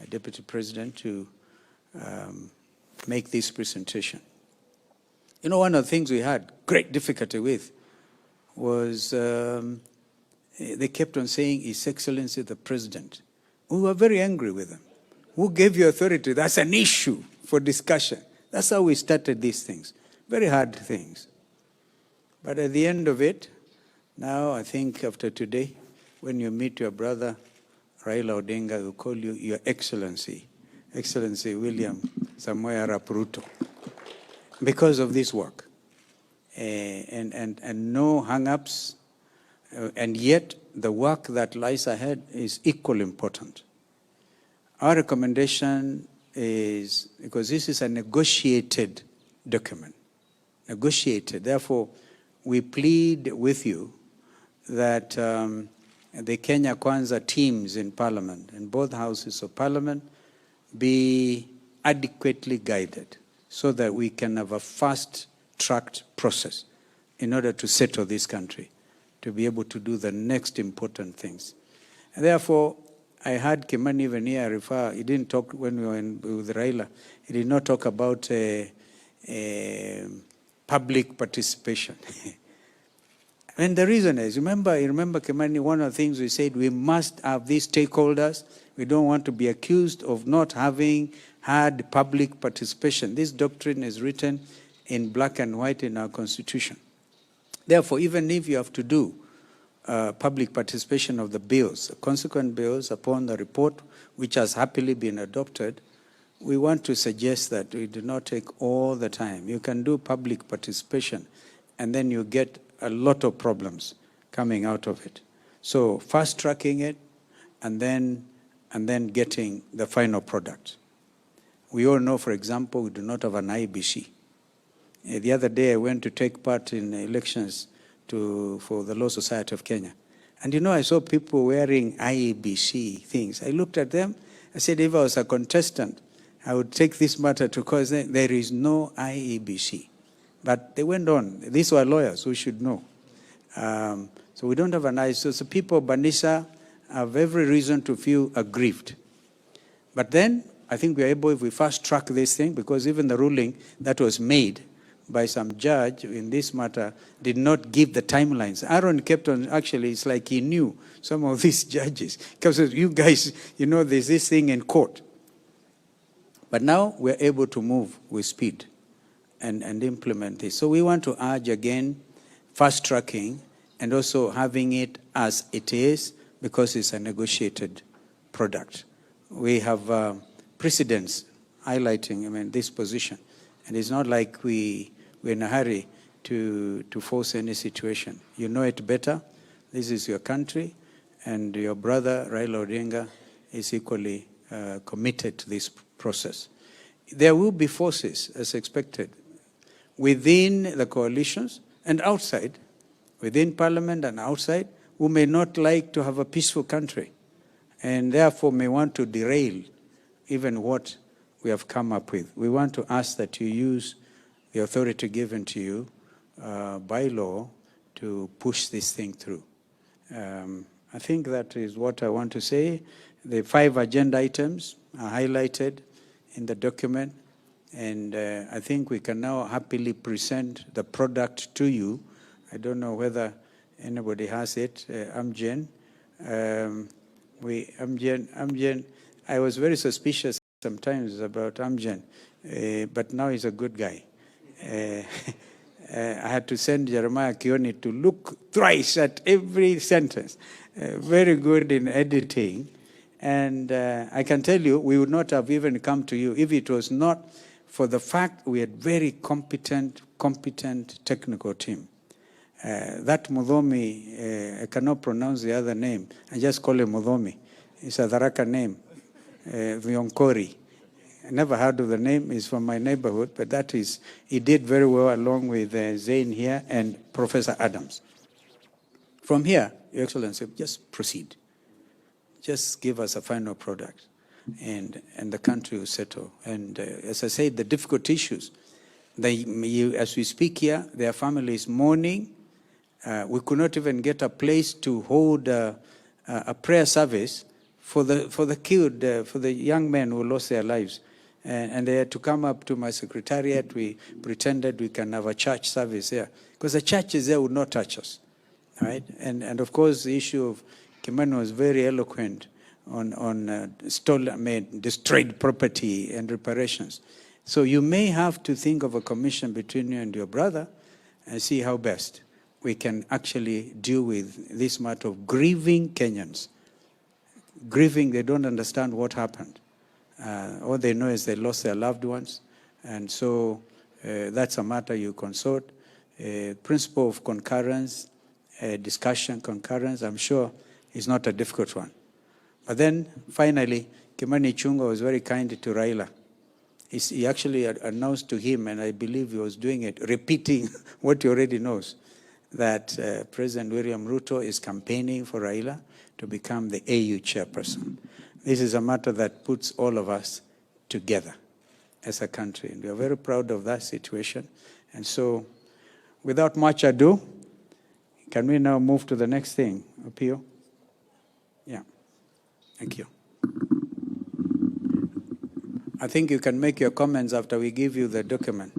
Deputy President, to make this presentation. You know, one of the things we had great difficulty with was they kept on saying, His Excellency the President. We were very angry with them. Who gave you authority? That's an issue for discussion. That's how we started these things. Very hard things. But at the end of it, now I think after today, when you meet your brother, Raila Odinga, will call you Your Excellency, Excellency William Samoei Arap Ruto, because of this work. And no hang-ups, and yet the work that lies ahead is equally important. Our recommendation is, because this is a negotiated document, negotiated, therefore we plead with you that the Kenya Kwanza teams in Parliament, in both houses of Parliament, be adequately guided so that we can have a fast-tracked process in order to settle this country, to be able to do the next important things. And therefore, I heard Kimani even here refer, he didn't talk when we were with Raila, he did not talk about public participation. And the reason is, remember Kimani, one of the things we said, we must have these stakeholders. We don't want to be accused of not having had public participation. This doctrine is written in black and white in our Constitution. Therefore, even if you have to do public participation of the bills, consequent bills upon the report, which has happily been adopted, we want to suggest that we do not take all the time. You can do public participation, and then you get a lot of problems coming out of it. So fast-tracking it, and then getting the final product. We all know, for example, we do not have an IEBC. The other day, I went to take part in elections for the Law Society of Kenya. And you know, I saw people wearing IEBC things. I looked at them. I said, if I was a contestant, I would take this matter to court. There is no IEBC. But they went on. These were lawyers who should know. So we don't have an IEBC. So people, Banisa, have every reason to feel aggrieved. But then, I think we are able, if we fast track this thing, because even the ruling that was made by some judge in this matter did not give the timelines. Aaron kept on, actually, it's like he knew some of these judges. Because you guys, you know, there's this thing in court. But now we're able to move with speed and implement this. So we want to urge again, fast tracking and also having it as it is, because it's a negotiated product. We have precedents highlighting, this position. And it's not like we're in a hurry to force any situation. You know it better. This is your country, and your brother, Raila Odinga, is equally committed to this process. There will be forces, as expected, within the coalitions and outside, within Parliament and outside, who may not like to have a peaceful country, and therefore may want to derail even what we have come up with. We want to ask that you use the authority given to you by law to push this thing through. I think that is what I want to say. The 5 agenda items are highlighted in the document, and I think we can now happily present the product to you. I don't know whether anybody has it. Amjen. Amjen, I was very suspicious sometimes about Amjen, but now he's a good guy. I had to send Jeremiah Kioni to look thrice at every sentence. Very good in editing. And I can tell you, we would not have even come to you if it was not for the fact we had very competent technical team. That Mudhomi, I cannot pronounce the other name. I just call him Mudhomi. It's a Tharaka name, Vionkori. I never heard of the name. He's from my neighborhood, but that is, he did very well along with Zain here and Professor Adams. From here, Your Excellency, just proceed. Just give us a final product, and the country will settle. And as I said, the difficult issues, as we speak here, their families mourning. We could not even get a place to hold a prayer service for the young men who lost their lives. And they had to come up to my secretariat. We pretended we can have a church service there, because the churches there would not touch us, right? And of course, the issue of Kimani was very eloquent on destroyed property and reparations. So you may have to think of a commission between you and your brother and see how best we can actually deal with this matter of grieving Kenyans. Grieving, they don't understand what happened. All they know is they lost their loved ones. And so that's a matter you consort. Principle of concurrence, discussion, concurrence, I'm sure is not a difficult one. But then finally, Kimani Ichung'wah was very kind to Raila. He actually announced to him, and I believe he was doing it, repeating what he already knows, that President William Ruto is campaigning for Raila to become the AU chairperson. This is a matter that puts all of us together as a country. And we are very proud of that situation. And so, without much ado, can we now move to the next thing, Apio? Yeah. Thank you. I think you can make your comments after we give you the document.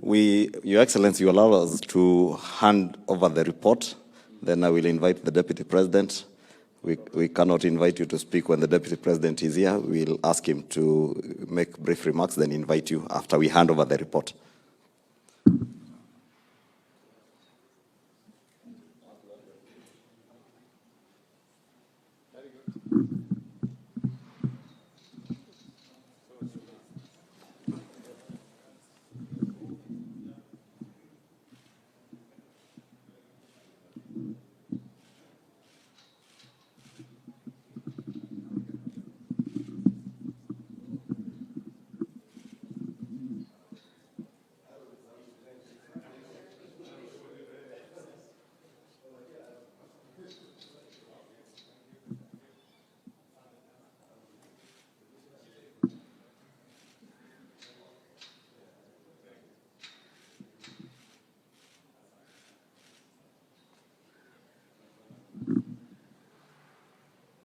Your Excellency, you allow us to hand over the report. Then I will invite the Deputy President. We cannot invite you to speak when the Deputy President is here. We'll ask him to make brief remarks, then invite you after we hand over the report.